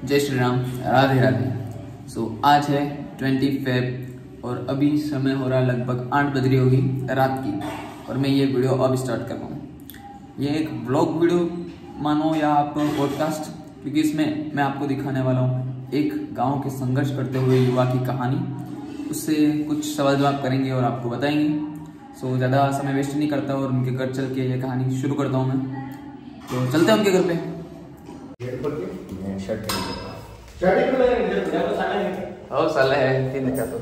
जय श्री राम, राधे राधे। आज है 20 फेब और अभी समय हो रहा है लगभग 8 बज रही होगी रात की, और मैं ये वीडियो अब स्टार्ट कर रहा हूँ। ये एक व्लॉग वीडियो मानो या आप पॉडकास्ट, क्योंकि इसमें मैं आपको दिखाने वाला हूँ एक गांव के संघर्ष करते हुए युवा की कहानी। उससे कुछ सवाल जवाब करेंगे और आपको बताएंगे। ज़्यादा समय वेस्ट नहीं करता और उनके घर चल के ये कहानी शुरू करता हूँ मैं। तो चलते हैं उनके घर पे। साला है 3 का तो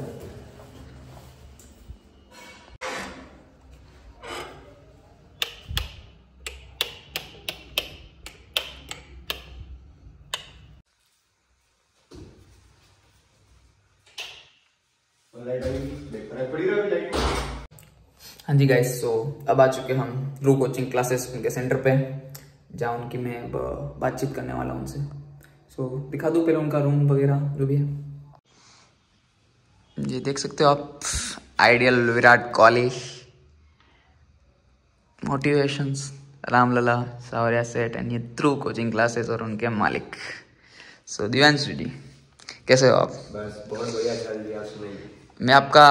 हाँ जी गाइस, अब आ चुके हम ध्रुव कोचिंग क्लासेस उनके सेंटर पे, जहाँ उनकी मैं बातचीत करने वाला हूँ उनसे। दिखा दूँ पहले उनका रूम वगैरह जो भी है। जी देख सकते हो आप, आइडियल विराट कोहली, मोटिवेशंस रामलला सावरिया सेठ, एंड ये ध्रुव कोचिंग क्लासेस और उनके मालिक। दिव्यांशु जी कैसे हो आप? बस बहुत बढ़िया चल रही है। सुनिए, मैं आपका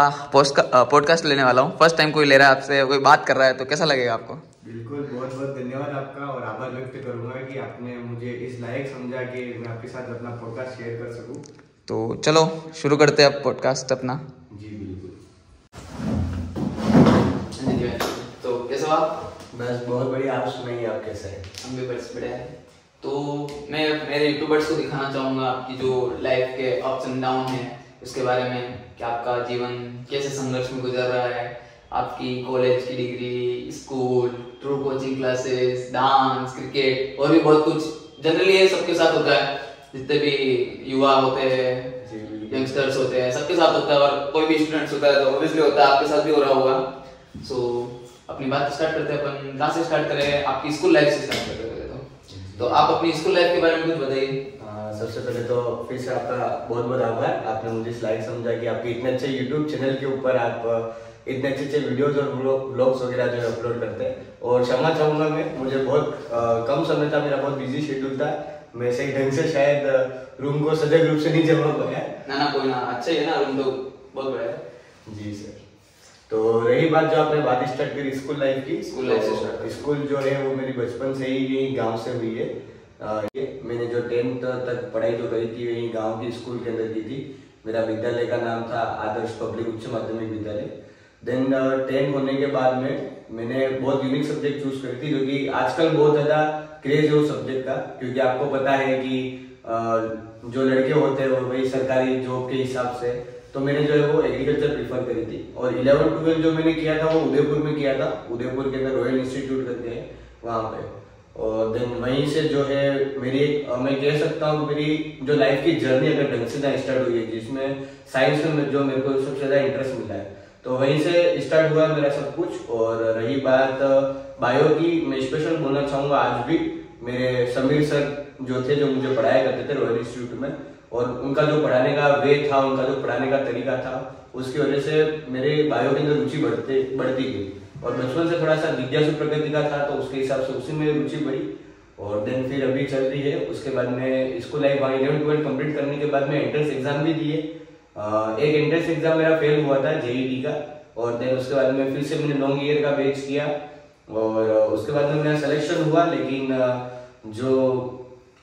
पॉडकास्ट लेने वाला हूँ। फर्स्ट टाइम कोई ले रहा है आपसे, कोई बात कर रहा है, तो कैसा लगेगा आपको? बिल्कुल, बहुत बहुत धन्यवाद आपका, और आभार व्यक्त करूंगा कि आपने मुझे इस लायक समझा कि मैं आपके साथ अपना पॉडकास्ट शेयर कर सकूं। तो चलो शुरू करते हैं अब पॉडकास्ट अपना। जी बिल्कुल। तो कैसे हो आप? बस बहुत बढ़िया, आप सुनाइए, आप कैसे हैं? हम भी बस बढ़िया है। तो मैं मेरे यूट्यूबर्स को दिखाना चाहूँगा आपकी जो लाइफ के अप्स एंड डाउन है उसके बारे में, कि आपका जीवन कैसे संघर्ष में गुजर रहा है, आपकी कॉलेज की डिग्री, स्कूल, ध्रुव कोचिंग क्लासेस, डांस, क्रिकेट और भी बहुत कुछ। जनरली ये सबके साथ होता है, जितने भी युवा होते हैं, यंगस्टर्स होते हैं, सबके साथ होता है। और कोई भी स्टूडेंट्स होता है तो ऑब्वियसली होता है, आपके साथ भी हो रहा होगा। अपनी बात स्टार्ट करते हैं अपन। कहाँ से स्टार्ट करें? आपकी स्कूल लाइफ से स्टार्ट करते हैं। तो आप अपनी स्कूल लाइफ के बारे में कुछ बताइए। सबसे पहले तो फिर से आपका बहुत बहुत आभार, आपने मुझे इस लायक समझा कि आपके इतने अच्छे यूट्यूब चैनल के ऊपर आप इतने अच्छे अच्छे वीडियोज और व्लॉग्स वगैरह जो है अपलोड करते हैं। और क्षमा चाहूँगा मैं, मुझे बहुत कम समय था, मेरा बहुत बिजी शेड्यूल था, मैं सही ढंग से शायद रूम को सजग रूप से नहीं जमा पाया। ना कोई ना, अच्छा ही है ना, रूम तो बहुत बड़ा है। जी सर। तो रही बात जो आपने बात स्टार्ट करी स्कूल लाइफ की, स्कूल लाइफ से स्टार्ट। स्कूल जो है वो मेरी बचपन से ही यही गांव से हुई है। मैंने जो 10th तक पढ़ाई जो करी थी वही गांव की स्कूल के अंदर की थी। मेरा विद्यालय का नाम था आदर्श पब्लिक उच्च माध्यमिक विद्यालय। देन 10 होने के बाद में मैंने बहुत यूनिक सब्जेक्ट चूज करी थी, जो कि आजकल बहुत ज्यादा क्रेज है उस सब्जेक्ट का, क्योंकि आपको पता है कि जो लड़के होते हैं वो वही सरकारी जॉब के हिसाब से, तो मैंने जो है वो एग्रीकल्चर प्रीफर करी थी। और 11th-12 जो मैंने किया था वो उदयपुर में किया था, उदयपुर के अंदर रॉयल इंस्टीट्यूट करके है वहाँ पे। और देन वहीं से जो है मेरी मैं कह सकता हूँ मेरी जो लाइफ की जर्नी अगर ढंग से ना स्टार्ट हुई है, जिसमें साइंस में जो मेरे को सबसे ज्यादा इंटरेस्ट मिला है, तो वहीं से स्टार्ट हुआ मेरा सब कुछ। और रही बात बायो की, मैं स्पेशल बोलना चाहूंगा, आज भी मेरे समीर सर जो थे, जो मुझे पढ़ाया करते थे रॉयल इंस्टीट्यूट में, और उनका जो पढ़ाने का वे था, उनका जो पढ़ाने का तरीका था, उसकी वजह से मेरे बायो के अंदर रुचि बढ़ती गई। और बचपन से थोड़ा सा जिज्ञासु प्रकृति का था, तो उसके हिसाब से उसी में रुचि बढ़ी। और देन फिर अभी चल रही है। उसके बाद में स्कूल लाइफ 11-12 कंप्लीट करने के बाद में एंट्रेंस एग्जाम भी दिए। एक एंट्रेंस एग्जाम मेरा फेल हुआ था जेईटी का, और देन उसके बाद में फिर से मैंने लॉन्ग ईयर का बैच किया, और उसके बाद में मेरा सिलेक्शन हुआ। लेकिन जो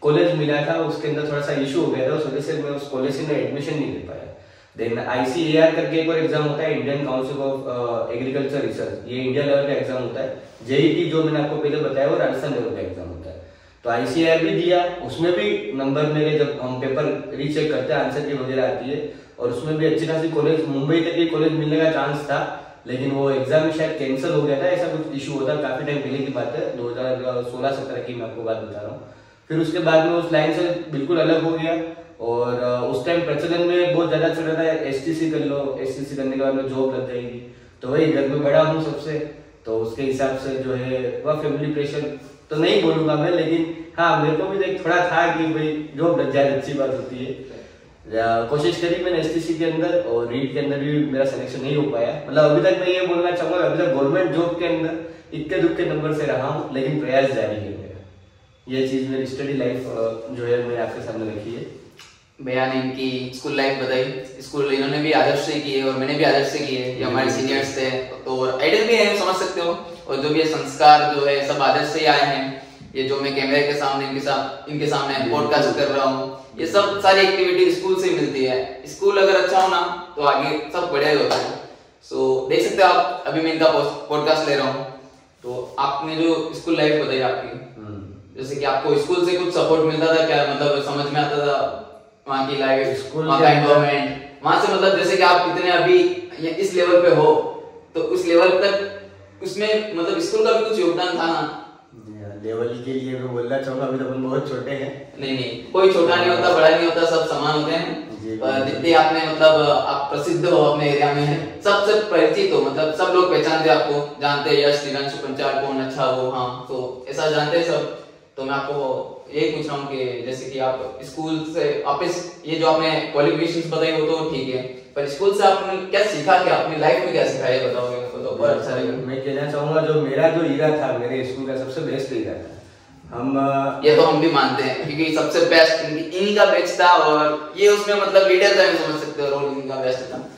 कॉलेज मिला था उसके अंदर थोड़ा सा इशू हो गया था, उस वजह से मैं उस कॉलेज में एडमिशन नहीं ले पाया। देन ICAR करके एक और एग्जाम होता है, Indian council of agriculture research, ये इंडिया लेवल का एग्जाम होता है। जेईटी जो मैंने आपको पहले बताया वो राजस्थान लेवल का एग्जाम होता है। तो ICAR भी दिया, उसमें भी नंबर मेरे, जब हम पेपर रीचेक करते हैं, आंसर की वगैरह आती है, और उसमें भी अच्छी खासी कॉलेज, मुंबई तक ही कॉलेज मिलने का चांस था, लेकिन वो एग्जाम शायद कैंसिल हो गया था, ऐसा कुछ इशू होता। काफी टाइम पहले की बात है, 2016-17 की मैं आपको बात बता रहा हूँ। फिर उसके बाद में उस लाइन से बिल्कुल अलग हो गया, और उस टाइम प्रचलन में बहुत ज्यादा चल रहा था STC कर लो, STC करने के बाद में जॉब लग जाएगी। तो वही घर में बड़ा हूँ सबसे, तो उसके हिसाब से जो है वह फैमिली प्रेशर तो नहीं बोलूंगा मैं, लेकिन हाँ मेरे को भी देख थोड़ा था कि भाई जॉब लग जाए, अच्छी बात होती है। कोशिश करी मैंने STC के अंदर, और रीट के अंदर भी मेरा सिलेक्शन नहीं हो पाया। मतलब अभी तक मैं ये बोलना चाहूंगा, अभी तक गवर्नमेंट जॉब के अंदर इक्के दुक्के नंबर से रहा हूँ, लेकिन प्रयास जारी है मेरा। ये चीज़ मेरी स्टडी लाइफ जो है मैंने आपके सामने रखी है। भैया ने इनकी स्कूल लाइफ बताई। स्कूल इन्होंने भी आदर्श से की है और मैंने भी आदर्श से की है। ये हमारे सीनियर्स थे तो आइडल भी है, समझ सकते हो। और जो भी ये संस्कार जो है सब आदर्श से ही आए हैं। ये जो मैं कैमरे के सामने इनके सामने पॉडकास्ट कर रहा हूँ, ये सब सारी एक्टिविटी स्कूल से ही मिलती है। स्कूल अगर अच्छा हो ना तो आगे सब बढ़िया ही होता है। सो देख सकते हो आप, अभी मैं इनका पॉडकास्ट ले रहा हूँ। तो आपने जो स्कूल लाइफ बताई आपकी, जैसे कि आपको स्कूल से कुछ सपोर्ट मिलता था क्या? मतलब समझ में आता था वहाँ की लाइफ, वहाँ का एनवायरनमेंट, वहाँ से मतलब जैसे कि आप कितने अभी इस लेवल पे हो तो उस लेवल तक उसमें मतलब स्कूल का भी कुछ योगदान था ना? लेवल के लिए मैं बोलना चाहूँगा, अभी तो अपन बहुत छोटे हैं। नहीं, कोई छोटा नहीं होता, बड़ा नहीं होता, सब समान होते हैं। जितने आपने मतलब आप प्रसिद्ध हो अपने एरिया में, सबसे परिचित हो, मतलब सब लोग पहचानते आपको, जानते हैं यश दिव्यांशु पंचाल कौन अच्छा हो, हाँ तो ऐसा जानते हैं सब। तो मैं आपको यही पूछ रहा हूँ कि जैसे कि आप स्कूल से वापस ये जो आपने क्वालिफिकेशंस बताई वो तो ठीक है, पर स्कूल से आपने क्या सीखा, क्या अपनी लाइफ में क्या सीखा ये बताओगे तो बहुत अच्छा लगेगा। मैं कहना चाहूँगा जो मेरा जो ईरा था, मेरे स्कूल का सबसे बेस्ट ईरा था। ये तो हम भी मानते हैं क्योंकि सबसे बेस्ट इन्हीं का बैच था और ये उसमें मतलब लीडर था, समझ सकते हो, रोल इन्हीं का बेस्ट था।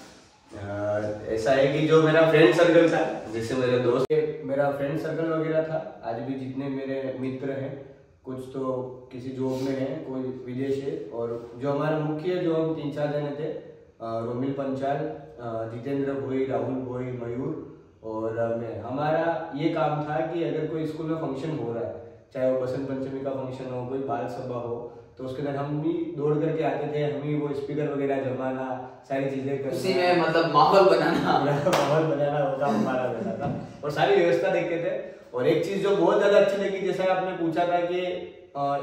ऐसा है कि जो मेरा फ्रेंड सर्कल था, जैसे मेरे दोस्त, मेरा फ्रेंड सर्कल वगैरह था, आज भी जितने मेरे मित्र हैं कुछ तो किसी जॉब में हैं, कोई विदेश है, और जो हमारे मुख्य जो हम 3-4 जने थे, रोमिल पंचाल, जितेंद्र भोई, राहुल भोई, मयूर और मैं, हमारा ये काम था कि अगर कोई स्कूल में फंक्शन हो रहा है, चाहे वो बसंत पंचमी का फंक्शन हो, कोई बाल सभा हो, तो उसके अंदर हम भी दौड़ करके आते थे, हम ही वो स्पीकर वगैरह जमाना, सारी चीजें करना, उसी में मतलब माहौल बनाना वो काम हमारा रहता था और सारी व्यवस्था देखते थे। और एक चीज जो बहुत ज्यादा अच्छी लगी, जैसा आपने पूछा था कि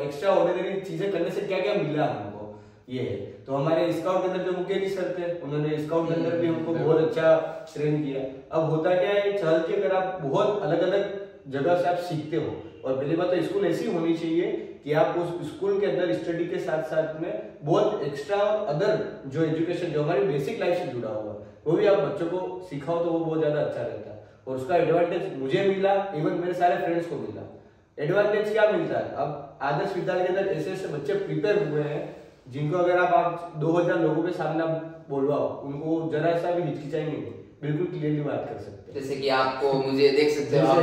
एक्स्ट्रा ऑर्डिनरी चीजें करने से क्या क्या मिला हमको, ये है तो हमारे स्काउट के अंदर जो मुकेश सर थे, उन्होंने स्काउट के अंदर भी हमको बहुत अच्छा ट्रेन किया। अब होता क्या है, चल के अगर आप बहुत अलग अलग जगह से आप सीखते हो, और पहली बात तो स्कूल ऐसी होनी चाहिए कि आप उस स्कूल के अंदर स्टडी के साथ साथ में बहुत एक्स्ट्रा अदर जो एजुकेशन जो हमारी बेसिक लाइफ से जुड़ा हुआ वो भी आप बच्चों को सिखाओ तो वो बहुत ज्यादा अच्छा रहता है। और उसका एडवांटेज मुझे मिला, इवन मेरे सारे फ्रेंड्स को मिला। एडवांटेज क्या मिलता है, अब आदर्श विद्यालय के अंदर ऐसे ऐसे बच्चे प्रिपेयर हुए हैं जिनको अगर आप 2000 लोगों के सामने बोलवाओ, उनको जरा सा भी हिचकिचाएंगे नहीं, बिल्कुल क्लियरली बात कर सकते हैं। जैसे कि आपको मुझे देख सकते हो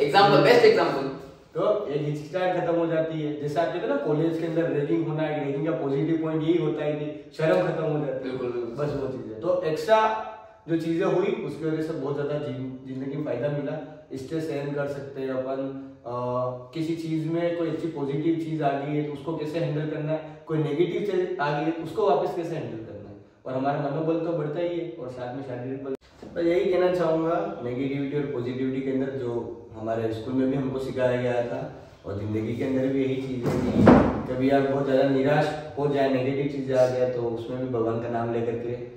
एग्जांपल, बेस्ट एग्जांपल, तो एक हिचकिचाहट खत्म हो जाती है। जैसे आप कहते हो ना कॉलेज के अंदर रैगिंग होना है, रैगिंग का पॉजिटिव पॉइंट यही होता है कि शर्म खत्म हो जाती है, बस वो चीज है। तो एक्स्ट्रा जो चीजें हुई उसकी वजह से बहुत ज्यादा जिंदगी में फायदा मिला। स्ट्रेस सहन कर सकते हैं अपन, किसी चीज में कोई अच्छी पॉजिटिव चीज आ गई है तो उसको कैसे हैंडल करना है, कोई नेगेटिव चीज आ गई है उसको वापस कैसे हैंडल करना है, और हमारा मनोबल तो बढ़ता ही है और साथ में शारीरिक बल। तो यही कहना चाहूंगा, नेगेटिविटी और पॉजिटिविटी के अंदर जो हमारे स्कूल में भी हमको सिखाया गया था और जिंदगी के अंदर भी यही चीज है कि कभी आप बहुत ज्यादा निराश हो जाए, नेगेटिव चीज आ जाए, तो उसमें भी भगवान का नाम लेकर के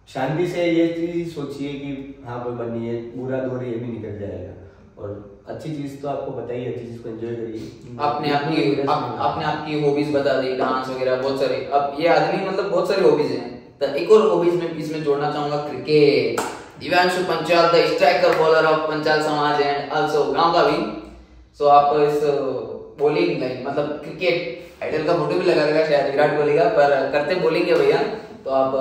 शांति से ये चीज सोचिए कि हाँ कोई बनी है, बुरा दौर ये भी निकल जाएगा, और अच्छी चीज तो आपको बताइए, अच्छी चीज को एंजॉय करिए। आपने आपकी हॉबीज बता दी, डांस वगैरह बहुत सारी। अब ये आदमी मतलब बहुत सारी हॉबीज हैं, तो एक और हॉबीज में इसमें जोड़ना चाहूंगा, cricket. Divyanshu Panchal the striker bowler of Panchal समाज एंड आल्सो गांव का भी। सो आप इस बॉलिंग लाइन मतलब क्रिकेट आइडल का फोटो भी लगा रहेगा शायद विराट कोहली का, पर करते बॉलिंग है भैया, तो आप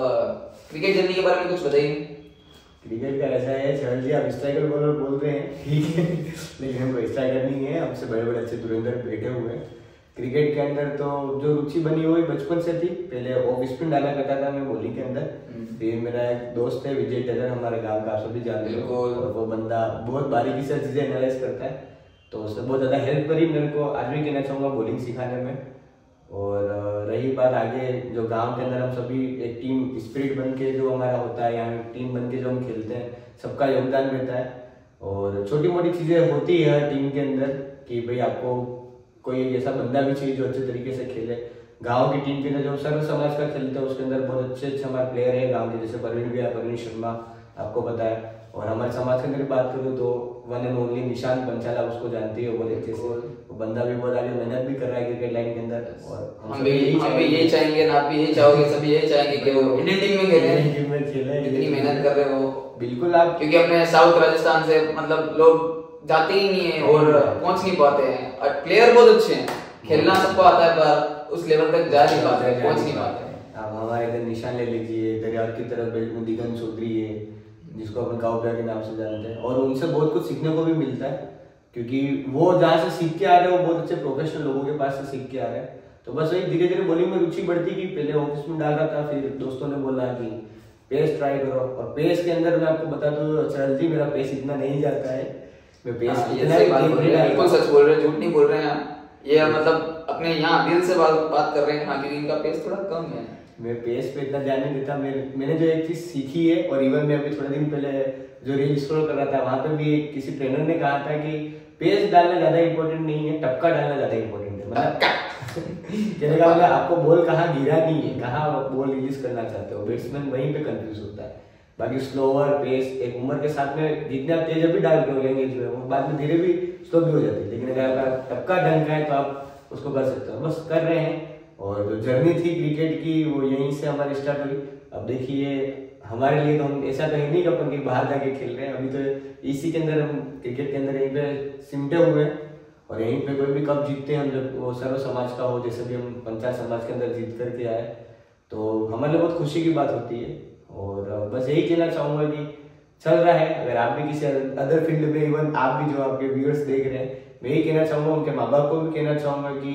क्रिकेट जर्नी के बारे में कुछ बताइए। क्रिकेट का ऐसा है चल जी, आप स्ट्राइकर बॉलर बोल रहे हैं ठीक है, लेकिन हमको स्ट्राइकर नहीं है, हमसे बड़े बड़े अच्छे धुरंधर बैठे हुए हैं। क्रिकेट के अंदर तो जो रुचि बनी हुई बचपन से थी, पहले ऑफ स्पिन डाला करता था मैं बॉलिंग के अंदर। फिर मेरा एक दोस्त है विजय टेलर, हमारे गांव का, आप सभी जानते हो, और वो बंदा बहुत बारीकी से चीजें एनालाइज करता है, तो उसने बहुत ज्यादा हेल्प करी मेरे को, आज भी कहना चाहूंगा, बॉलिंग सिखाने में। और रही बात आगे जो गांव के अंदर हम सभी एक टीम स्पिरिट बन के जो हमारा होता है, यहाँ टीम बन के जो हम खेलते हैं, सबका योगदान रहता है। और छोटी मोटी चीजें होती है टीम के अंदर कि भाई आपको कोई ऐसा बंदा भी चाहिए जो अच्छे तरीके से खेले। गांव की टीम के अंदर जो सर्व समाज का खेलते हैं उसके अंदर बहुत अच्छे अच्छे हमारे प्लेयर हैं गांव के, जैसे परवीन भैया, परवीन शर्मा आपको पता है। और हमारे समाज के अंदर बात करूँ तो वन एंड ओनली निशान पंचाला, उसको जानती है बहुत अच्छे से, वो बंदा भी बहुत आगे मेहनत भी कर रहा है क्रिकेट लाइन के अंदर। और हम भी यही चाहेंगे ना, आप भी यही चाहोगे, सभी यही चाहेंगे कि वो इंडियन टीम में खेले, इतनी मेहनत कर रहे हो। बिल्कुल आप, क्योंकि अपने साउथ राजस्थान से मतलब लोग जाते ही नहीं है और पहुंच नहीं पाते हैं। और प्लेयर बहुत अच्छे हैं, खेलना सबको आता है पर उस लेवल तक जा नहीं पाते, पहुंच नहीं पाते। अब हमारे इधर निशान ले लीजिए, दरिया की तरफ बेल्ट में दिगंत चौधरी है, जिसको अपन काव्या के नाम से जानते हैं, और उनसे बहुत कुछ सीखने को भी मिलता है, क्योंकि वो जहाँ से सीख के आ रहे हैं वो बहुत अच्छे प्रोफेशनल लोगों के पास से सीख के आ रहे हैं। तो बस वही धीरे धीरे बॉलिंग में रुचि बढ़ती गई। पहले ऑफिस में डाल रहा था, फिर दोस्तों ने बोला कि पेस ट्राई करो, और पेस के अंदर मैं आपको बता दूं चल जी, मेरा पेस इतना नहीं जाता है। मैं पेस बिल्कुल सच बोल रहे हैं, झूठ नहीं बोल रहे हैं ये, मतलब अपने यहाँ दिल से बात कर रहे हैं। हाँ, क्योंकि इनका पेस थोड़ा कम है। मैं पेस पे इतना ध्यान नहीं देता। मैंने जो एक चीज सीखी है, और इवन मैं अभी थोड़े दिन पहले जो रील स्क्रॉल कर रहा था, वहां पे भी किसी ट्रेनर ने कहा था कि पेस डालना ज्यादा इंपॉर्टेंट नहीं है, टपका डालना ज्यादा इंपॉर्टेंट है। मतलब कहने का मतलब आपको बॉल कहाँ गिरा नहीं है, कहाँ बॉल रिलीज करना चाहते हो, बैट्समैन वहीं पे कंफ्यूज होता है। बाकी स्लोअर पेस एक उम्र के साथ में जितने आप तेज अभी डाल रहे हो लेंगे जो है वो बाद में धीरे भी स्लो भी हो जाती है, लेकिन अगर आपका टपका ढंग का है तो आप उसको कर सकते हो। बस कर रहे हैं, और जो जर्नी थी क्रिकेट की वो यहीं से हमारी स्टार्ट हुई। अब देखिए हमारे लिए तो हम ऐसा तो है नहीं कि अपन कहीं बाहर जाके खेल रहे हैं, अभी तो इसी के अंदर हम क्रिकेट के अंदर यहीं पे सिमटे हुए हैं, और यहीं पे कोई भी कप जीतते हैं हम, जब वो सर्व समाज का हो, जैसे भी हम पंचायत समाज के अंदर जीत करके आए, तो हमारे लिए बहुत खुशी की बात होती है। और बस यही कहना चाहूंगा कि चल रहा है। अगर आप भी किसी अदर फील्ड में, इवन आप भी जो आपके व्यूअर्स देख रहे हैं, मैं यही कहना चाहूंगा, उनके माँ बाप को भी कहना चाहूंगा कि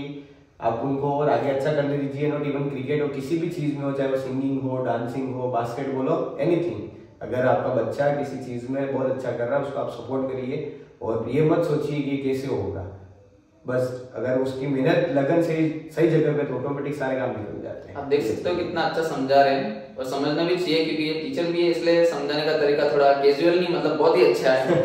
आप उनको और आगे अच्छा करने दीजिए। नॉट इवन क्रिकेट हो, किसी भी चीज में हो, चाहे वो सिंगिंग हो, डांसिंग हो, बास्केटबॉल हो, एनीथिंग। अगर आपका बच्चा किसी चीज में बहुत अच्छा कर रहा है, उसको आप सपोर्ट करिए, और ये मत सोचिए कि कैसे होगा। बस अगर उसकी मेहनत लगन सही जगह पे, तो ऑटोमेटिक सारे काम निकल जाते हैं। आप देख सकते हो कितना अच्छा समझा रहे हैं, और समझना भी चाहिए, क्योंकि ये टीचर भी है, इसलिए समझाने का तरीका थोड़ा कैजुअल नहीं, मतलब बहुत ही अच्छा है।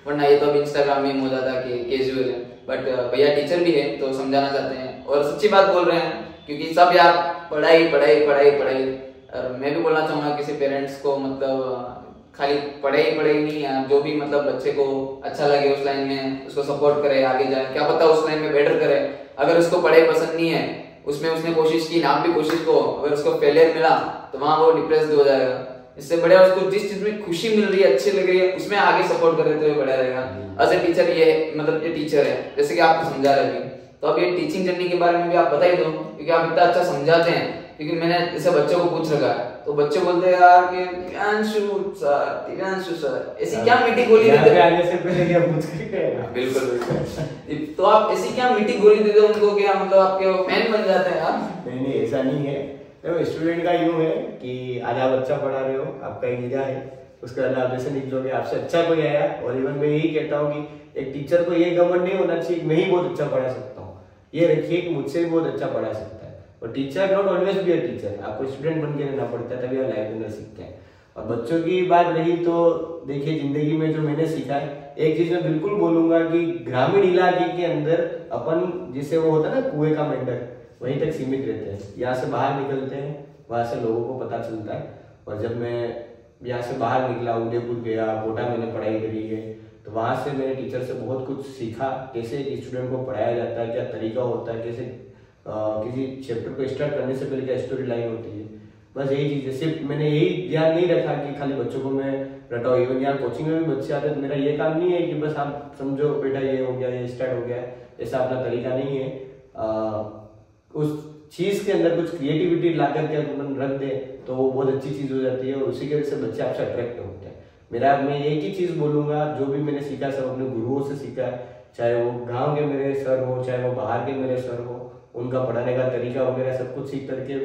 वरना ये तो अभी इंस्टाग्राम में हो जाता कि कैजुअल है, बट भैया टीचर भी है तो समझाना चाहते हैं, और सच्ची बात बोल रहे हैं, क्योंकि सब यार पढ़ाई पढ़ाई पढ़ाई पढ़ाई। और मैं भी बोलना चाहूंगा किसी पेरेंट्स को, मतलब खाली पढ़ाई पढ़ाई नहीं है, जो भी मतलब बच्चे को अच्छा लगे उस लाइन में उसको सपोर्ट करे, आगे जाए, क्या पता उस लाइन में बेटर करे। अगर उसको पढ़ाई पसंद नहीं है, उसमें उसने कोशिश की, आप भी कोशिश को, अगर उसको फेलियर मिला तो वहां वो डिप्रेस्ड हो जाएगा। इससे बढ़िया उसको जिस चीज में खुशी मिल रही है, अच्छी लग रही है, उसमें आगे सपोर्ट करे तो ये बढ़िया रहेगा। एज ए टीचर ये मतलब ये टीचर है, जैसे कि आपको समझा रहे हैं, तो अब ये टीचिंग जर्नी के बारे में भी आप बता ही दो, क्योंकि आप इतना अच्छा समझाते हैं। क्योंकि मैंने जैसे बच्चों को पूछ रखा है, तो बच्चे बोलते हैं यार कि दिव्यांशु सर ऐसी क्या मीठी गोली देते हैं, आगे से पहले क्या पूछ के बिल्कुल बिल्कुल। तो आप ऐसी क्या मीठी गोली देते हो उनको, क्या मतलब आपके फैन बन जाते हैं आप? नहीं, ऐसा नहीं है। तो स्टूडेंट का यूं है कि आज आप अच्छा पढ़ा रहे हो, आपका एक हीरा है, उसके बाद आप जैसे निकलोगे, आपसे अच्छा कोई आया। और इवन मैं यही कहता हूँ कि एक टीचर को ये घमंड नहीं होना चाहिए कि मैं ही बहुत अच्छा पढ़ा सकता हूँ। ये रखिए कि मुझसे भी बहुत अच्छा पढ़ा सकता है। और teacher not always be a teacher, आपको स्टूडेंट बन के रहना पड़ता है, तभी आप लाइफ में सीखते हैं। और बच्चों की बात रही तो देखिए, जिंदगी में जो मैंने सीखा है, एक चीज मैं बिल्कुल बोलूंगा कि ग्रामीण इलाके के अंदर अपन जिसे वो होता है ना कुएं का मेंढक, वहीं तक सीमित रहते हैं। यहाँ से बाहर निकलते हैं, वहां से लोगों को पता चलता है। और जब मैं यहाँ से बाहर निकला, उदयपुर गया, कोटा मैंने पढ़ाई करी है, तो वहां से मैंने टीचर से बहुत कुछ सीखा, कैसे एक स्टूडेंट को पढ़ाया जाता है, क्या तरीका होता है, कैसे किसी चैप्टर को स्टार्ट करने से पहले क्या स्टोरी लाइन होती है। बस यही चीज है। सिर्फ मैंने यही ध्यान नहीं रखा कि खाली बच्चों को मैं रटाऊं। इवन यहाँ कोचिंग में भी बच्चे आते हैं, तो मेरा ये काम नहीं है कि बस आप समझो बेटा ये हो गया, ये स्टार्ट हो गया, ऐसा अपना तरीका नहीं है। उस चीज के अंदर कुछ क्रिएटिविटी ला करके अपन रख दे तो वो बहुत अच्छी चीज हो जाती है, और उसी की वजह से बच्चे आपसे अट्रैक्ट होते हैं। मैं एक ही चीज बोलूंगा, जो भी मैंने सीखा सब अपने गुरुओं से सीखा, चाहे वो गांव के मेरे सर हो, चाहे वो बाहर के मेरे सर हो, उनका पढ़ाने का तरीका वगैरह सब कुछ सीख करके।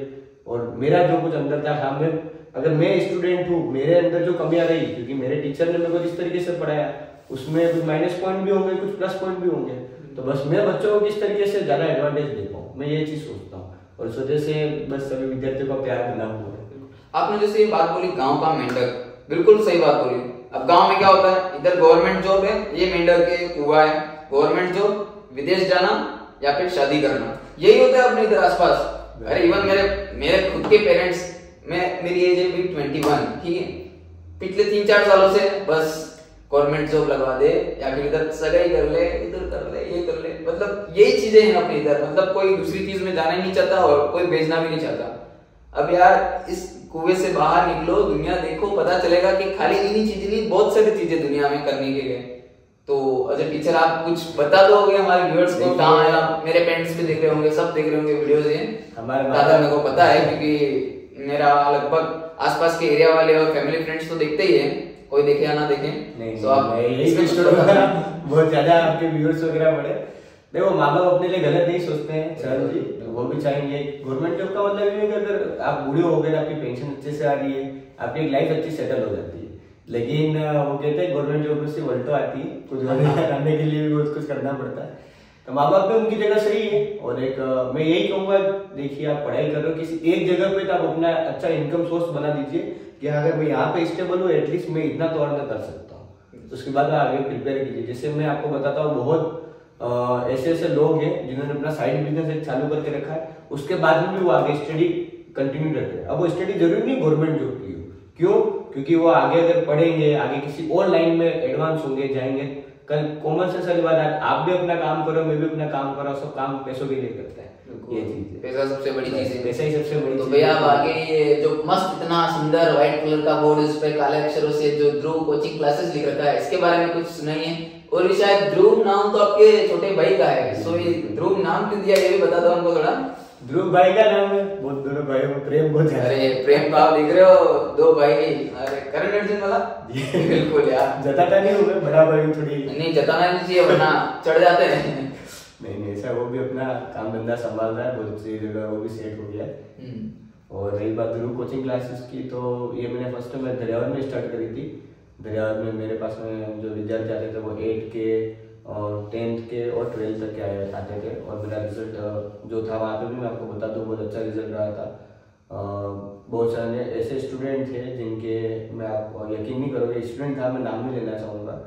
और मेरा जो कुछ अंदर था, हाँ मैं अगर मैं स्टूडेंट हूँ, मेरे अंदर जो कमियां रही, क्योंकि मेरे टीचर ने मेरे को जिस तरीके से पढ़ाया उसमें कुछ माइनस पॉइंट भी होंगे, कुछ प्लस पॉइंट भी होंगे, तो बस मैं बच्चों को किस तरीके से ज्यादा एडवांटेज दे पाऊँ, मैं ये चीज सोचता हूँ। और इस वजह से बस सभी विद्यार्थियों का प्यार करना हुआ है। आपने जैसे ये बात बोली गांव का मेंढक, बिल्कुल सही बात बोली। अब गांव में क्या होता है, इधर गवर्नमेंट जॉब है, ये मेंढक के कुआ है, गवर्नमेंट जॉब, विदेश जाना या फिर शादी करना, यही होता है अपने इधर आसपास। अरे इवन मेरे खुद के पेरेंट्स, मेरी एज है 21, ठीक है, पिछले 3-4 सालों से बस गवर्नमेंट जॉब लगवा दे, या फिर इधर सगाई कर ले, इधर कर ले, ये कर ले, मतलब यही चीजें हैं अपने इधर। मतलब कोई दूसरी चीज में जाना ही नहीं चाहता और कोई भेजना भी नहीं चाहता। अब यार इस कुएं से बाहर निकलो, दुनिया देखो, पता चलेगा कि खाली इन्हीं चीजें नहीं, बहुत सारी चीजें दुनिया में करने के लिए। तो एज ए टीचर आप कुछ बता दोगे हमारे व्यूअर्स को? कहाँ है आप? मेरे पेरेंट्स भी देख रहे होंगे, सब देख रहे होंगे वीडियोस ये, ज्यादा मेरे को पता है क्योंकि मेरा लगभग आसपास के एरिया वाले और फैमिली फ्रेंड्स तो देखते ही है, कोई देखे या ना देखे। तो आप बहुत ज्यादा आपके व्यूअर्स वगैरह बड़े देखो, माँ बाप अपने लिए गलत नहीं सोचते हैं सर जी, वो भी चाहेंगे गवर्नमेंट जॉब का मतलब ये है कि अगर आप बूढ़े हो गए, आपकी पेंशन अच्छे से आ रही है, आपकी एक लाइफ अच्छी सेटल हो जाती है। लेकिन वो कहते हैं गवर्नमेंट जॉब से उल्टो आती है, कुछ करने के लिए भी बहुत कुछ करना पड़ता है। तो माँ बाप भी उनकी जगह सही है। और एक मैं यही कहूंगा, देखिए आप पढ़ाई कर रहे हो किसी एक जगह पे, तो आप अपना अच्छा इनकम सोर्स बना दीजिए कि अगर मैं यहाँ पे स्टेबल हूँ, एटलीस्ट मैं इतना तो अर्न कर सकता हूँ, उसके बाद आगे प्रिपेयर कीजिए। जैसे मैं आपको बताता हूँ, बहुत ऐसे ऐसे लोग हैं जिन्होंने अपना साइड बिजनेस चालू करके रखा है, उसके बाद में भी वो आगे स्टडी कंटिन्यू रखते हैं। अब वो स्टडी जरूरी नहीं गवर्नमेंट जॉब की हो, क्यों? क्योंकि वो आगे अगर पढ़ेंगे, आगे किसी और लाइन में एडवांस होंगे, जाएंगे। कल कॉमन सेंस वाली बात, आप भी अपना काम करो, मैं भी अपना काम करो, सब काम पैसों के लिए करते हैं। ये चीज है, पैसा सबसे बड़ी चीज है, पैसा ही सबसे बड़ी। तो भैया अब आगे ये जो मस्त इतना सुंदर व्हाइट कलर का बोर्ड, इस पे काले अक्षरों से जो ध्रुव कोचिंग क्लासेस लिख रखा है, इसके बारे में कुछ सुनाइए। और शायद ध्रुव नाम तो आपके छोटे भाई का है, सो ये ध्रुव नाम क्यों दिया, ये भी बता दो हमको थोड़ा। ध्रुव भाई का नाम है, बहुत दोनों भाइयों में प्रेम बहुत है। अरे प्रेम भाव दिख रहे हो, दो भाई। अरे करण अर्जुन वाला बिल्कुल यार, जताता नहीं हूँ मैं, बड़ा भाई थोड़ी नहीं जताना नहीं चाहिए वरना चढ़ जाते हैं। नहीं ऐसा, वो भी अपना काम धंधा संभाल रहा है, बहुत अच्छी जगह वो भी सेट हो गया है। और रही बात ध्रुव कोचिंग क्लासेस की, तो ये मैंने फर्स्ट में दरियावर में स्टार्ट करी थी। दरियावर में मेरे पास में जो विद्यार्थी आते थे वो 8 के और 10th के और 12th तक के आते थे। और मेरा रिजल्ट जो था वहाँ पे भी मैं आपको बता दूँ, बहुत अच्छा रिजल्ट रहा था। बहुत सारे ऐसे स्टूडेंट थे जिनके, मैं आप यकीन नहीं करोगे, स्टूडेंट था, मैं नाम नहीं लेना चाहूँगा,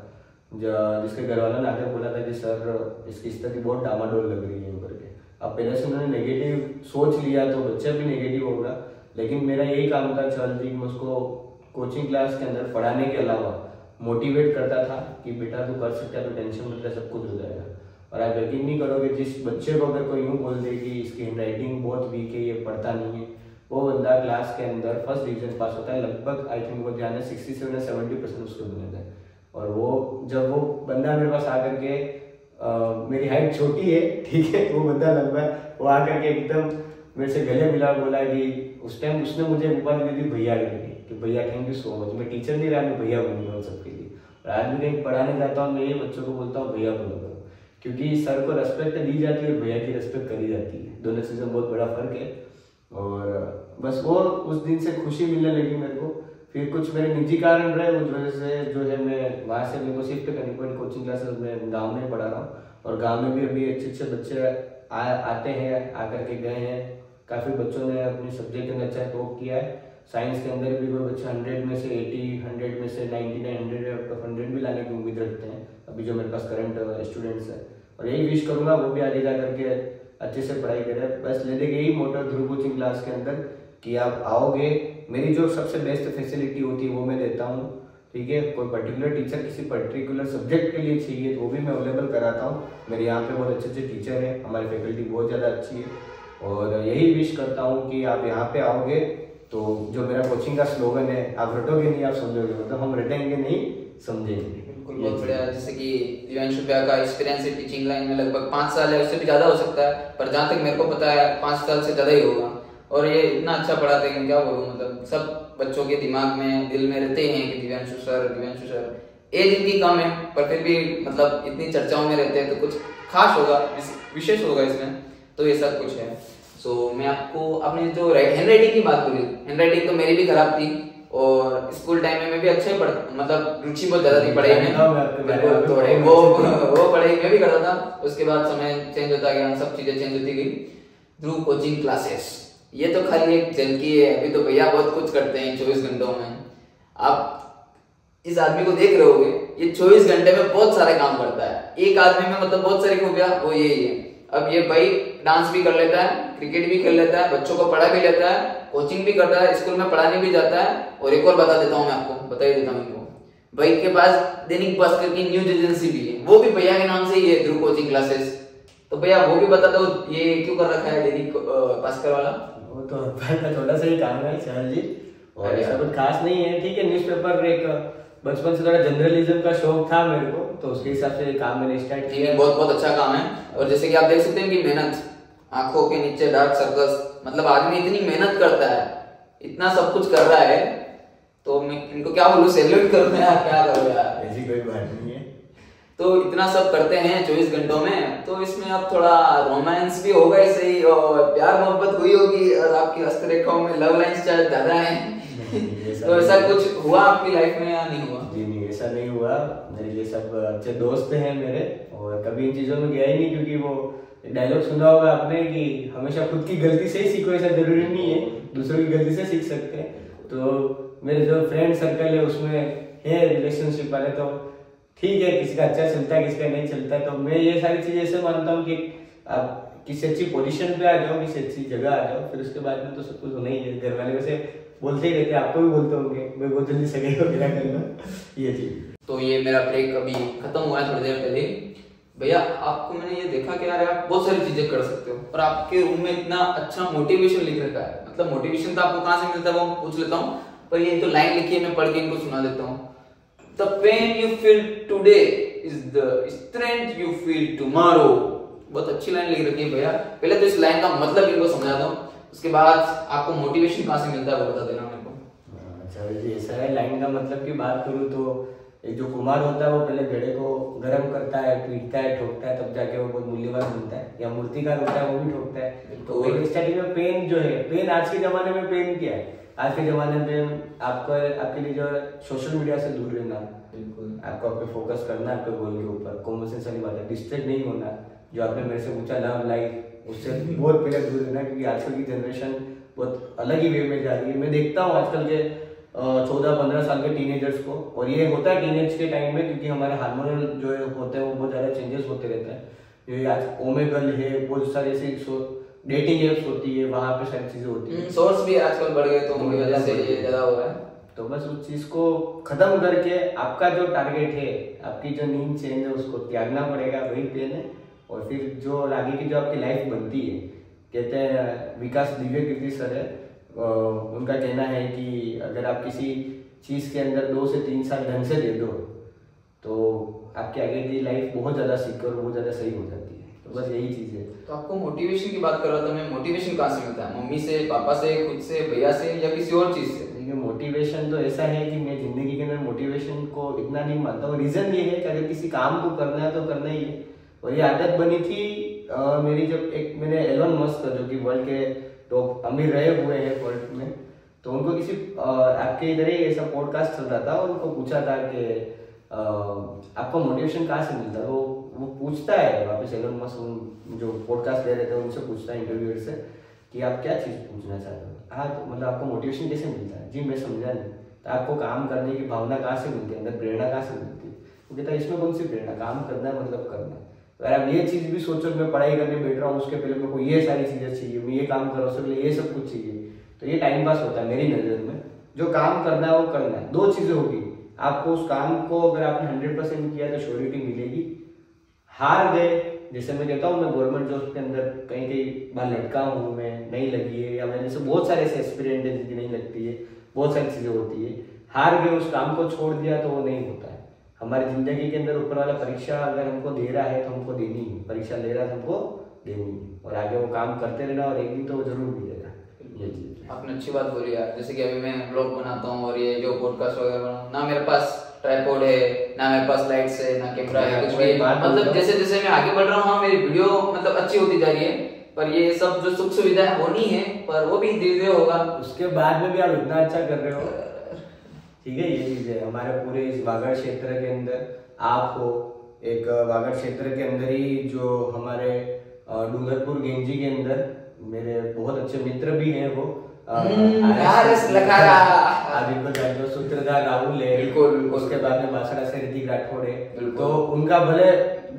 जिसके घर वालों ने आकर बोला था कि सर इसकी स्थिति बहुत डामाडोल लग रही है करके। अब पहले से उन्होंने नेगेटिव सोच लिया तो बच्चा भी नेगेटिव होगा। लेकिन मेरा यही काम था चल जी, मैं उसको कोचिंग क्लास के अंदर पढ़ाने के अलावा मोटिवेट करता था कि बेटा तू कर सकता है, तो टेंशन मत ले, सब कुछ हो जाएगा। और आप यकीन नहीं करोगे, जिस बच्चे को अगर कोई यूँ बोल दे कि इसकी हैंडराइटिंग बहुत वीक है, ये पढ़ता नहीं है, वो बंदा क्लास के अंदर फर्स्ट डिवीजन पास होता है। लगभग आई थिंक वो ध्यान है 67 या 70% उसके बने थे। और वो जब वो बंदा मेरे पास आकर के, मेरी हाइट छोटी है ठीक है, वो बंदा लंबा है, वो आकर के एकदम मेरे से गले मिला, बोला कि उस टाइम उसने मुझे उपाधि दी थी भैया करके, कि भैया थैंक यू सो मच, मैं टीचर नहीं रहा, मैं भैया बनूंगा सबके लिए। और आज भी कहीं पढ़ाने जाता हूँ, मैं ये बच्चों को बोलता हूँ भैया बनूंगा, क्योंकि सर को रेस्पेक्ट दी जाती है और भैया की रेस्पेक्ट करी जाती है, दोनों चीज़ों में बहुत बड़ा फर्क है। और बस वो उस दिन से खुशी मिलने लगी मेरे को। फिर कुछ मेरे निजी कारण रहे, उस वजह से जो है मैं वहाँ से मेरे को शिफ्ट करनी पड़ी कोचिंग क्लासेस में, गाँव में पढ़ा रहा हूँ। और गाँव में भी अभी अच्छे अच्छे बच्चे आते हैं, आकर के गए हैं। काफ़ी बच्चों ने अपने सब्जेक्ट में अच्छा टॉप किया है। साइंस के अंदर भी कोई बच्चे 100 में से 80, 100 में से 99, 100 आउट ऑफ 100 भी लाने की उम्मीद रखते हैं अभी जो मेरे पास करंट स्टूडेंट्स हैं। और यही विश करूँगा वो भी आगे जा करके अच्छे से पढ़ाई करें। बस लेने के यही मोटर ध्रुव कोचिंग क्लास के अंदर कि आप आओगे, मेरी जो सबसे बेस्ट फैसिलिटी होती है वो मैं देता हूँ, ठीक है। कोई पर्टिकुलर टीचर किसी पर्टिकुलर सब्जेक्ट के लिए चाहिए तो वो भी मैं अवेलेबल कराता हूँ। मेरे यहाँ पे बहुत अच्छे अच्छे टीचर हैं, हमारी फैकल्टी बहुत ज़्यादा अच्छी है। और यही विश करता हूँ कि आप यहाँ पे आओगे तो जो मेरा कोचिंग का स्लोगन है, आप रटोगे नहीं, आप समझोगे, मतलब हम रटेंगे नहीं, समझेंगे। बिल्कुल, बहुत बढ़िया। जैसे कि दिव्यांशु भैया का एक्सपीरियंस है टीचिंग लाइन में, लगभग 5 साल है, उससे भी ज़्यादा हो सकता है, पर जहाँ तक मेरे को पता है 5 साल से ज़्यादा ही होगा। और ये इतना अच्छा पढ़ाते हैं, क्या बोलूँ, मतलब सब बच्चों के दिमाग में, दिल में रहते हैं कि दिव्यांशु सर। एज इनकी कम है पर फिर भी मतलब इतनी चर्चाओं में रहते हैं, तो कुछ खास होगा, विशेष होगा इसमें, तो ये सब कुछ है। सो मैं आपको, आपने जो हैंडराइटिंग की बात करी, हैंडराइटिंग तो मेरी भी खराब थी और स्कूल टाइम में मैं भी अच्छे मतलब रुचि बहुत ज्यादा थी पढ़ाई में, थोड़े वो पढ़ाई में भी करता था। उसके बाद समय चेंज होता गया, सब चीजें चेंज होती गई। ध्रुव कोचिंग क्लासेस ये तो खाली एक झलकी है, अभी तो भैया बहुत कुछ करते हैं 24 घंटों में। आप इस आदमी को देख रहे होगे, ये 24 घंटे में बहुत सारे काम करता है। एक आदमी में मतलब बहुत सारी खूबियां, वो यही है। अब ये भाई डांस भी कर लेता है, क्रिकेट भी खेल लेता है, बच्चों को पढ़ा भी लेता है, कोचिंग भी करता है, स्कूल में पढ़ाने भी जाता है। और एक और बता देता हूँ मैं आपको, बता ही देता हूँ इनको, भाई के पास दैनिक भास्कर की न्यूज एजेंसी भी है, वो भी भैया के नाम से ही है, ध्रुव कोचिंग क्लासेस। तो भैया वो भी बता दो, ये क्यों कर रखा है दैनिक भास्कर वाला? वो तो थोड़ा सा ही काम है चैनल जी, और ऐसा कुछ खास नहीं है, ठीक है। न्यूज़पेपर एक बचपन से थोड़ा जर्नलिज्म का शौक था मेरे को, तो उसके हिसाब से काम मैंने स्टार्ट नहीं, किया। बहुत बहुत अच्छा काम है। और जैसे कि आप देख सकते हैं कि मेहनत, आंखों के नीचे डार्क सर्कल्स, मतलब आदमी इतनी मेहनत करता है, इतना सब कुछ कर रहा है, तो मैं इनको क्या बोलूं, सैल्यूट करूं यार, क्या करूं यार, ऐसी कोई बात नहीं है। तो इतना सब करते हैं 24 घंटों में, तो इसमें अब थोड़ा रोमांस भी होगा ही सही, और प्यार मोहब्बत हुई होगी, और आपकी हस्तरेखाओं में लव लाइन्स शायद ज्यादा हैं। तो ऐसा कुछ हुआ आपकी लाइफ में या नहीं हुआ? जी नहीं, ऐसा नहीं हुआ। मेरे ये सब अच्छे दोस्त हैं मेरे, और कभी इन चीजों में गया ही नहीं, क्योंकि वो डायलॉग सुना होगा आपने कि हमेशा खुद की गलती से ही सीखो, ऐसा जरूरी नहीं है, दूसरों की गलती से सीख सकते हैं। तो मेरे जो फ्रेंड सर्कल है उसमें है रिलेशनशिप वाले, तो ठीक है, किसी का अच्छा चलता है, किसी का नहीं चलता है। तो मैं ये सारी चीजें ऐसे मानता हूँ कि आप किसी अच्छी पोजीशन पे आ जाओ, किसी अच्छी जगह आ जाओ, फिर उसके बाद में तो सब कुछ होना ही है। घर वाले वैसे बोलते ही रहते हैं, आपको भी बोलते होंगे, मैं बहुत जल्दी सगाई वगैरह करना, ये चीज। तो ये मेरा ब्रेक अभी खत्म हुआ है थोड़ी देर पहले। भैया आपको मैंने ये देखा कि यार आप बहुत सारी चीजें कर सकते हो, और आपके रूम में इतना अच्छा मोटिवेशन लिख रखा है। मतलब मोटिवेशन तो आपको कहाँ से मिलता है वो पूछ लेता हूँ, पर ये तो लाइन लिखी है, मैं पढ़ के इनको सुना देता हूँ। The pain you feel today is the strength you feel tomorrow। बहुत अच्छी लाइन लिख रखी है भैया। पहले तो इस लाइन का मतलब इनको समझा दो, उसके बाद आपको मोटिवेशन कहाँ से मिलता है वो बता देना मेरे को। अच्छा जी, ऐसा है। लाइन का मतलब की बात करूँ तो एक जो कुम्हार होता है वो पहले घड़े को गर्म करता है, पीटता है, ठोकता है, तब जाके वो बहुत मूल्यवान बनता है। या मूर्तिकार होता है वो भी ठोकता है। तो स्टार्टिंग में पेन जो है, पेन आज के जमाने में पेन क्या है, आज के जमाने में आपको आपके लिए जो सोशल मीडिया से दूर रहना, बिल्कुल आपको आपके फोकस करना है आपके गोल के ऊपर, कॉमन सेंस वाली बात है, डिस्ट्रैक्ट नहीं होना। जो आपने मेरे से पूछा लव लाइफ, उससे बहुत पहले दूर रहना, क्योंकि आजकल की जनरेशन बहुत अलग ही वे में जा रही है। मैं देखता हूँ आजकल के 14-15 साल के टीनेजर्स को, और ये होता है टीनेज के टाइम में, क्योंकि हमारे हार्मोनल जो होते हैं वो बहुत ज्यादा चेंजेस होते रहते हैं। ये आज ओमेगल है, बहुत सारी ऐसी डेटिंग एप्स होती है, वहां पे सारी चीजें होती है, सोर्स भी आजकल बढ़ गए, तो उनकी वजह से ये ज्यादा हो रहा है। तो बस उस चीज को खत्म करके आपका जो टारगेट है, आपकी जो नींद चेंज है, उसको त्यागना पड़ेगा, वही पेन है। और फिर जो आगे की जो आपकी लाइफ बनती है, कहते हैं विकास दिव्य कीर्ति सर है, उनका कहना है कि अगर आप किसी चीज के अंदर 2 से 3 साल ढंग से दे दो, तो आपके आगे की लाइफ बहुत ज्यादा सिक्योर, बहुत ज्यादा सही हो जाती है। तो बस यही चीज है। तो आपको मोटिवेशन की बात कर रहा था मैं, मोटिवेशन कहाँ से मिलता है? मम्मी से, पापा से, खुद से, भैया से, या किसी और चीज से? देखिए, मोटिवेशन तो ऐसा है कि मैं जिंदगी के अंदर मोटिवेशन को इतना नहीं मानता हूँ। रीजन ये है कि अगर किसी काम को करना है तो करना ही है। और ये आदत बनी थी मेरी, जब एक मैंने एलोन मस्क, जो कि वर्ल्ड के टॉप अमीर रहे हुए हैं वर्ल्ड में, तो उनको किसी आपके इधर ही ऐसा पॉडकास्ट चल रहा था, और उनको पूछा था कि आपको मोटिवेशन कहाँ से मिलता है। वो पूछता है वापस, एलोन मस्क जो पॉडकास्ट दे रहे थे उनसे पूछता है, इंटरव्यूअर से, कि आप क्या चीज़ पूछना चाहते हो। हाँ, तो मतलब आपको मोटिवेशन कैसे मिलता है? जी मैं समझा नहीं। तो आपको काम करने की भावना कहाँ से मिलती है, अंदर प्रेरणा कहाँ से मिलती है? वो कहता है इसमें कौन सी प्रेरणा, काम करना है मतलब करना है। तो यार आप ये चीज़ भी सोचो, मैं पढ़ाई करने बैठ रहा हूँ, उसके पहले मेरे को ये सारी चीज़ें चाहिए, मैं ये काम कर रहा हूँ, उससे पहले ये सब कुछ चाहिए, तो ये टाइम पास होता है मेरी नज़र में। जो काम करना है वो करना है। 2 चीज़ें होगी, आपको उस काम को अगर आपने 100% किया तो श्योरिटी मिलेगी। हार गए, जैसे मैं कहता हूँ, मैं गवर्नमेंट जॉब के अंदर कहीं कहीं बार लटका हूँ, मैं नहीं लगी है, या मैंने जैसे बहुत सारे ऐसे एक्सपीरियंस है जिनकी नहीं लगती है, बहुत सारी चीज़ें होती है। हार गए, उस काम को छोड़ दिया, तो वो नहीं होता है। हमारी जिंदगी के अंदर ऊपर वाला परीक्षा अगर हमको दे रहा है तो हमको देनी है, परीक्षा ले रहा है तो हमको देनी है, और आगे वो काम करते रहना, और एक दिन तो वो जरूर मिलेगा। ये चीज आपने अच्छी बात बोली यार। जैसे कि अभी मैं ब्लॉग बनाता हूँ, और ये जो पॉडकास्ट वगैरह बनाऊँ, ना मेरे पास ट्राइपॉड है, ना मेरे पास लाइट्स है, ना कैमरा है, कुछ भी। मतलब जैसे जैसे मैं आगे बढ़ रहा हूँ, मेरी वीडियो मतलब अच्छी होती जा रही है, पर ये सब जो सुख सुविधा है वो नहीं है, पर वो भी धीरे धीरे होगा। उसके बाद में भी आप इतना अच्छा कर रहे हो, ठीक है। ये चीज है, हमारे पूरे इस वागड़ क्षेत्र के अंदर आप हो, एक वागड़ क्षेत्र के अंदर ही जो हमारे डूंगरपुर गेंजी के अंदर मेरे बहुत अच्छे मित्र भी हैं, वो आप इनको जानते हो, सूत्रधार राहुल है, बिल्कुल। उसके बाद में बासड़ा से ऋतिक राठौड़ है, तो उनका भले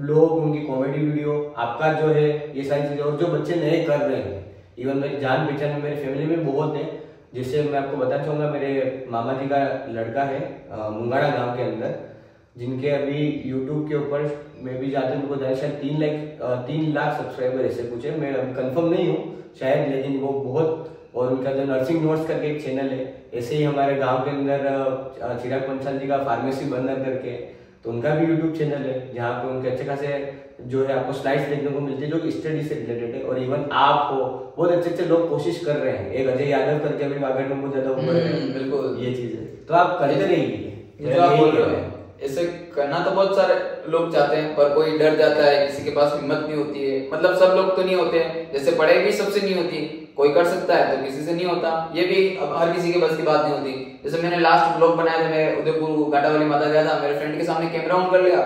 लोग उनकी कॉमेडी वीडियो, आपका जो है ये सारी चीजें, और जो बच्चे नए कर रहे हैं, इवन मेरी जान पहचान में मेरे फैमिली में बहुत है। जैसे मैं आपको बताना चाहूंगा, मेरे मामा जी का लड़का है मुंगाड़ा गांव के अंदर, जिनके अभी यूट्यूब के ऊपर मैं भी जाते हैं, उनको शायद 3 लाख सब्सक्राइबर ऐसे कुछ है, मैं कंफर्म नहीं हूँ शायद, लेकिन वो बहुत। और उनका जो नर्सिंग नोट्स करके एक चैनल है, ऐसे ही हमारे गांव के अंदर चिराग पंचाल जी का फार्मेसी बंदर करके, तो उनका भी यूट्यूब चैनल है जहाँ पे उनके अच्छे खासे जो है आपको स्लाइड्स देखने को मिलती है जो स्टडी से रिलेटेड है। और इवन आप हो, बहुत अच्छे अच्छे लोग कोशिश कर रहे हैं। एक अजय यादव करके अभी मार्केट में बहुत ज्यादा ऊपर है, बिल्कुल ये चीज है, तो आप करते रहिए जो आप बोल रहे हो। ऐसे करना तो बहुत सारे लोग चाहते हैं, पर कोई डर जाता है, किसी के पास हिम्मत नहीं होती है। मतलब सब लोग तो नहीं होते हैं, जैसे पढ़ाई भी सबसे नहीं होती, कोई कर सकता है तो किसी से नहीं होता, ये भी अब हर किसी के बस की बात नहीं होती। जैसे मैंने लास्ट ब्लॉग बनाया था, मैं उदयपुर घाटा वाली माता गया था, मेरे फ्रेंड के सामने कैमरा ऑन कर लिया,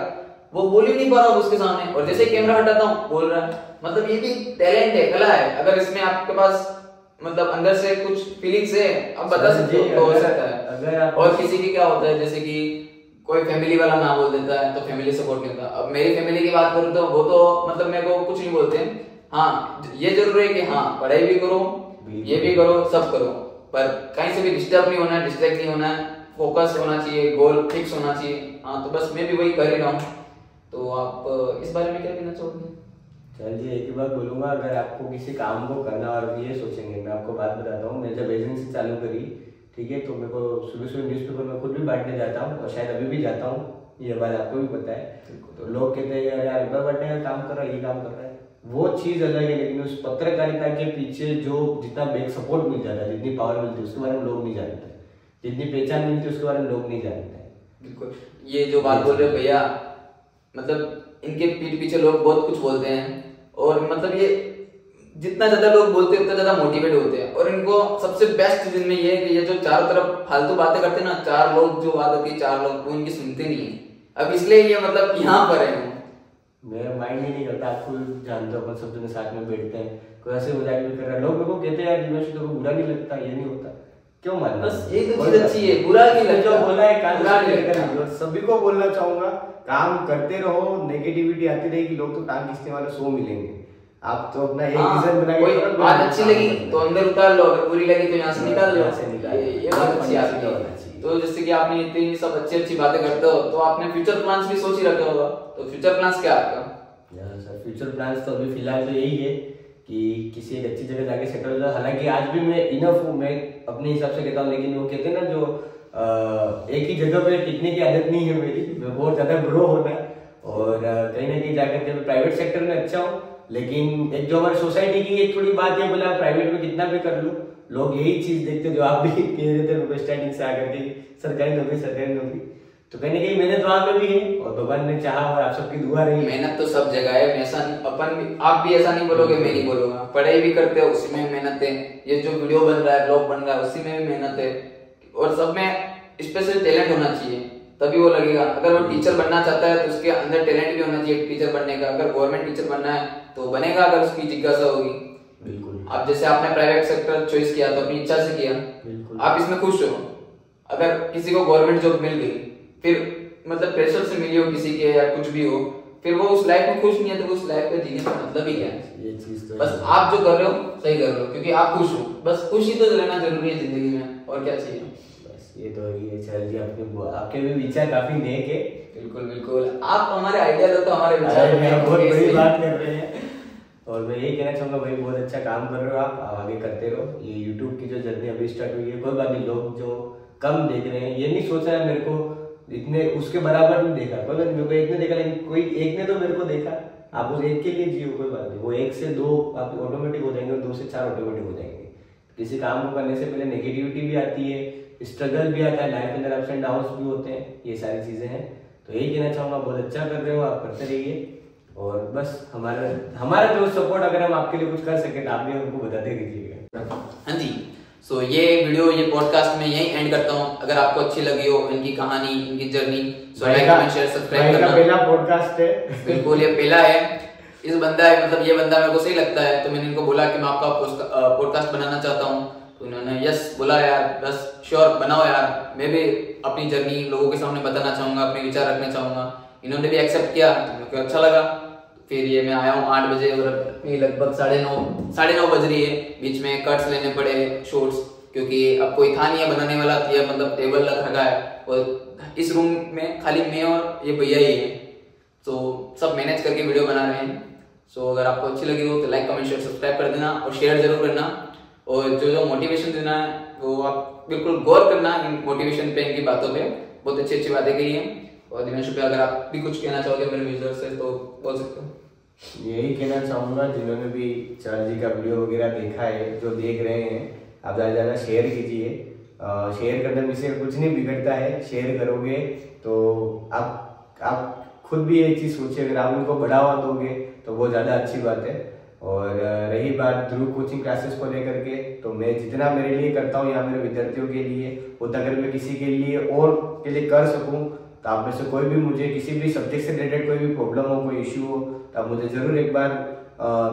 वो बोल ही नहीं पा रहा उसके सामने, और जैसे कैमरा हटाता हूँ बोल रहा है। मतलब ये भी टैलेंट है, कला है। अगर इसमें आपके पास मतलब अंदर से कुछ फीलिंग्स है, आप बता सकते हो तो हो सकता है। और किसी की क्या होता है, जैसे कि कोई फैमिली वाला ना बोल देता है तो फैमिली सपोर्ट नहीं होता। अब मेरी फैमिली की बात करूँ तो वो तो मतलब मेरे को कुछ नहीं बोलते। हाँ, ये जरूर है कि हाँ पढ़ाई भी करो, ये भी करो, सब करो, पर कहीं से भी डिस्टर्ब नहीं होना है, डिस्ट्रैक्ट नहीं होना है, फोकस होना चाहिए, गोल फिक्स होना चाहिए। हाँ, तो बस मैं भी वही कर ही रहा हूँ। तो आप इस बारे में क्या कहना चाहोगे? चलिए, एक ही बात बोलूंगा, अगर आपको किसी काम को करना और ये सोचेंगे, मैं आपको बात बताता हूँ। मैं जब एजेंसी चालू करी, ठीक है, तो मेरे को सुबह सुबह न्यूज़पेपर में खुद भी बांटने जाता हूँ और शायद अभी भी जाता हूँ, ये बात आपको भी पता है। तो लोग कहते हैं यार इतना बांटने का काम कर रहा है, ये काम कर रहा है, वो चीज़ अलग है। लेकिन उस पत्रकारिता के पीछे जो जितना बैक सपोर्ट मिल जाता है, जितनी पावर मिलती है, उसके बारे में लोग नहीं जानते, जितनी पहचान मिलती है उसके बारे में लोग नहीं जानते। बिल्कुल, ये जो बात बोल रहे हो भैया, मतलब इनके पीठ पीछे लोग बहुत कुछ बोलते हैं, और मतलब ये जितना ज्यादा लोग बोलते हैं उतना ज्यादा मोटिवेट होते हैं। और इनको सबसे बेस्ट चीज इनमें ये है कि ये जो चारों तरफ फालतू बातें करते हैं ना, चार लोग जो बात होती है, चार लोग वो इनकी सुनते नहीं है। अब इसलिए ये मतलब यहाँ पर है। मैं माइंड ही नहीं करता, आप खुद जानते हो, अपन सब जने साथ में बैठते हैं, कोई ऐसे मजाक भी कर रहा है, लोग मेरे को कहते हैं यार दिनेश को बुरा नहीं लगता, ये नहीं होता, क्यों मानना? बस ये तो चीज अच्छी है, बुरा नहीं लगता, जो बोला है काम सभी को बोलना चाहूंगा, काम करते रहो, नेगेटिविटी आती रहेगी, लोग तो टांग खींचने वाले 100 मिलेंगे। आप तो अपना एक डिजाइन बना के, बात अच्छी लगी तो अंदर उतार लो, अगर बुरी लगी तो यहाँ से निकाल लो, ये बात अच्छी आती है। तो जैसे कि आपने इतनी सब अच्छी बातें करते हो, तो आपने फ्यूचर प्लान्स भी सोच ही रखा होगा, तो फ्यूचर प्लान्स क्या आपका? सर फ्यूचर प्लान्स तो अभी फिलहाल तो यही है कि किसी एक अच्छी जगह जाके सेटल हो जाए। हालांकि आज भी मैं इनफ हूँ, मैं अपने हिसाब से कहता हूँ, लेकिन वो कहते हैं ना जो एक ही जगह पे टिकने की आदत नहीं है मेरी, मैं बहुत ज्यादा ग्रो होना है, और कहीं ना कहीं जाकर के मैं प्राइवेट सेक्टर में अच्छा हूँ। लेकिन एक जो हमारी सोसाइटी की एक थोड़ी बात है, बोला प्राइवेट में कितना भी कर लूँ, लोग यही चीज देखते जो आप भी कह रहे थे स्टार्टिंग से आकर के, सरकारी नौकरी। तो कहीं ना कहीं मेहनत वहां पे भी है, और भगवान ने चाहा और आप सबकी दुआ रही। मेहनत तो सब जगह है, ऐसा आप भी ऐसा नहीं बोलोगे, मैं नहीं बोलूंगा। पढ़ाई भी करते हो, उसी में मेहनत है, ये जो वीडियो बन रहा है, ब्लॉग बन रहा है, उसी में भी मेहनत है, और सब में स्पेशल टैलेंट होना चाहिए, तभी वो लगेगा। अगर वो टीचर बनना चाहता है तो उसके अंदर टैलेंट भी होना चाहिए टीचर बनने का। अगर गवर्नमेंट टीचर बनना है तो बनेगा, अगर उसकी जिज्ञासा होगी। बिल्कुल, आप जैसे आपने प्राइवेट सेक्टर चॉइस किया तो अपनी इच्छा से किया, आप इसमें खुश हो। अगर किसी को गवर्नमेंट जॉब मिल गई, फिर मतलब प्रेशर से मिली हो किसी के या कुछ भी हो, फिर वो उस लाइफ में खुश नहीं है, तो उस लाइफ में जीने का मतलब ही क्या है? ये चीज तो बस आप जो कर रहे हो सही कर रहे हो, क्योंकि आप खुश हो, बस खुशी तो रहना जरूरी है जिंदगी में, और क्या चाहिए? बस ये तो ये चल जी, आपके भी विचार काफी नेक है। बिल्कुल बिल्कुल, आप हमारे आइडिया तो हमारे विचार बहुत बड़ी बात कर रहे हैं, और मैं यही कहना चाहूंगा भाई, बहुत अच्छा काम कर रहे हो आप, आगे करते रहो। ये यूट्यूब की जो जर्नी अभी स्टार्ट हुई है, कोई बात नहीं, लोग जो कम देख रहे हैं, ये नहीं सोचा है मेरे को इतने उसके बराबर नहीं देखा, कोई बात नहीं, मेरे को एक ने देखा, लेकिन कोई एक ने तो मेरे को देखा। आप उस एक के लिए जियो, कोई बात नहीं, वो 1 से 2 आप ऑटोमेटिक हो जाएंगे, और 2 से 4 ऑटोमेटिक हो जाएंगे। किसी काम को करने से पहले नेगेटिविटी भी आती है, स्ट्रगल भी आता है, लाइफ के अंदर अप्स एंड डाउन्स भी होते हैं, ये सारी चीजें हैं। तो यही कहना चाहूंगा, बहुत अच्छा कर रहे हो आप, करते रहिए, और बस हमारा जो सपोर्ट अगर हम आपके लिए कुछ कर सके तो आप भी हमको बताते रहिएगा। हाँ जी, सो ये वीडियो, ये पॉडकास्ट में यही एंड करता हूँ। अगर आपको अच्छी लगी हो इनकी कहानी, इनकी journey, so like comment share subscribe करना। पहला पॉडकास्ट है बिल्कुल, ये पहला है। इस बंदा है, मतलब ये बंदा मेरे को सही लगता है, तो मैंने इनको बोला कि मैं आपका पॉडकास्ट बनाना चाहता हूँ, तो इन्होंने यस बोला यार, बस श्योर बनाओ यार। मैं भी अपनी जर्नी लोगों के सामने बताना चाहूंगा, अपने विचार रखना चाहूंगा। इन्होंने भी एक्सेप्ट किया, तो मेरे को अच्छा लगा। फिर ये मैं आया हूँ 8 बजे, और लगभग 9:30 बज रही है। बीच में कट्स लेने पड़े, शॉर्ट्स, क्योंकि अब कोई था नहीं है बनाने वाला, ये मतलब टेबल रख रखा है, और इस रूम में खाली मैं और ये भैया ही है, तो सब मैनेज करके वीडियो बना रहे हैं। सो अगर आपको अच्छी लगी हो तो लाइक कमेंट शेयर सब्सक्राइब कर देना, और शेयर जरूर करना। और जो मोटिवेशन देना है वो आप बिल्कुल गौर करना इन मोटिवेशन पे, इनकी बातों पे, बहुत अच्छी अच्छी बातें कही हैं। और दिव्यांशु पे अगर आप भी कुछ कहना चाहोगे मेरे व्यूअर्स से तो बोल सकते हो। यही कहना चाहूँगा, जिन्होंने भी चार जी का वीडियो वगैरह देखा है, जो देख रहे हैं, आप ज़्यादा से ज़्यादा शेयर कीजिए। शेयर करने में से कुछ नहीं बिगड़ता है, शेयर करोगे तो आप खुद भी एक चीज़ सोचिए, अगर आप उनको बढ़ावा दोगे तो बहुत ज़्यादा अच्छी बात है। और रही बात ध्रुव कोचिंग क्लासेस को लेकर के, तो मैं जितना मेरे लिए करता हूँ या मेरे विद्यार्थियों के लिए, उतना अगर मैं किसी के लिए और के लिए कर सकूँ, तो आप में से कोई भी मुझे किसी भी सब्जेक्ट से रिलेटेड कोई भी प्रॉब्लम हो, कोई इश्यू हो, तो आप मुझे ज़रूर एक बार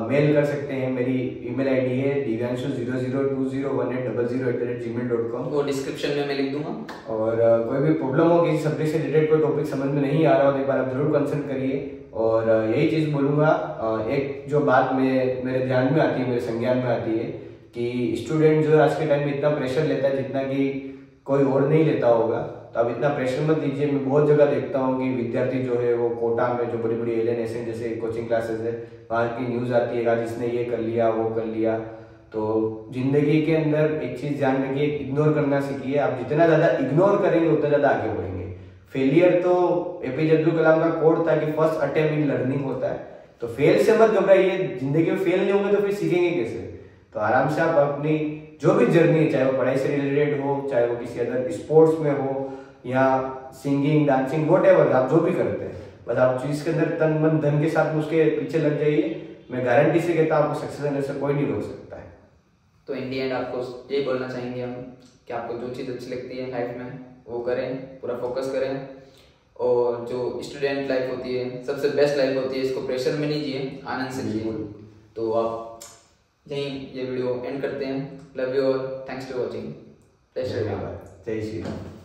मेल कर सकते हैं। मेरी ईमेल आईडी है divyanshu00201800@gmail.com। वो डिस्क्रिप्शन में मैं लिख दूंगा। और कोई भी प्रॉब्लम हो, किसी सब्जेक्ट से रिलेटेड कोई टॉपिक समझ में नहीं आ रहा हो, तो एक बार आप जरूर कंसल्ट करिए। और यही चीज़ बोलूँगा, एक जो बात मेरे ध्यान में आती है, मेरे संज्ञान में आती है कि स्टूडेंट जो आज के टाइम में इतना प्रेशर लेता है जितना कि कोई और नहीं लेता होगा, तो आप इतना प्रेशर मत दीजिए। मैं बहुत जगह देखता हूँ कि विद्यार्थी जो है वो कोटा में, जो बड़ी बड़ी एलियन जैसे कोचिंग क्लासेस है, वहाँ की न्यूज़ आती है आज इसने ये कर लिया, वो कर लिया। तो जिंदगी के अंदर एक चीज़ ध्यान रखिए, इग्नोर करना सीखिए। आप जितना ज़्यादा इग्नोर करेंगे उतना ज़्यादा आगे बढ़ेंगे। फेलियर तो एपीजे अब्दुल कलाम का कोड था कि फर्स्ट अटेम्प्ट इन लर्निंग होता है। तो फेल से मत घबराइए, जिंदगी में फेल नहीं होंगे तो फिर सीखेंगे कैसे। तो आराम से आप अपनी जो भी जर्नी है, चाहे वो पढ़ाई से रिलेटेड हो, चाहे वो किसी अदर स्पोर्ट्स में हो, या सिंगिंग, डांसिंग, व्हाटएवर आप जो भी करते हैं, बस आप चीज के अंदर तन मन धन के साथ उसके पीछे लग जाइए। मैं गारंटी से कहता हूँ आपको सक्सेस होने से कोई नहीं रोक सकता है। तो इन दी एंड आपको यही बोलना चाहेंगे हम कि आपको जो चीज़ अच्छी लगती है लाइफ में वो करें, पूरा फोकस करें। और जो स्टूडेंट लाइफ होती है सबसे बेस्ट लाइफ होती है, इसको प्रेशर में नहीं जिए, आनंद से जिए। तो आप यहीं ये वीडियो एंड करते हैं। लव यू और थैंक्स फॉर वॉचिंग। जय श्री राम। जय श्री राम।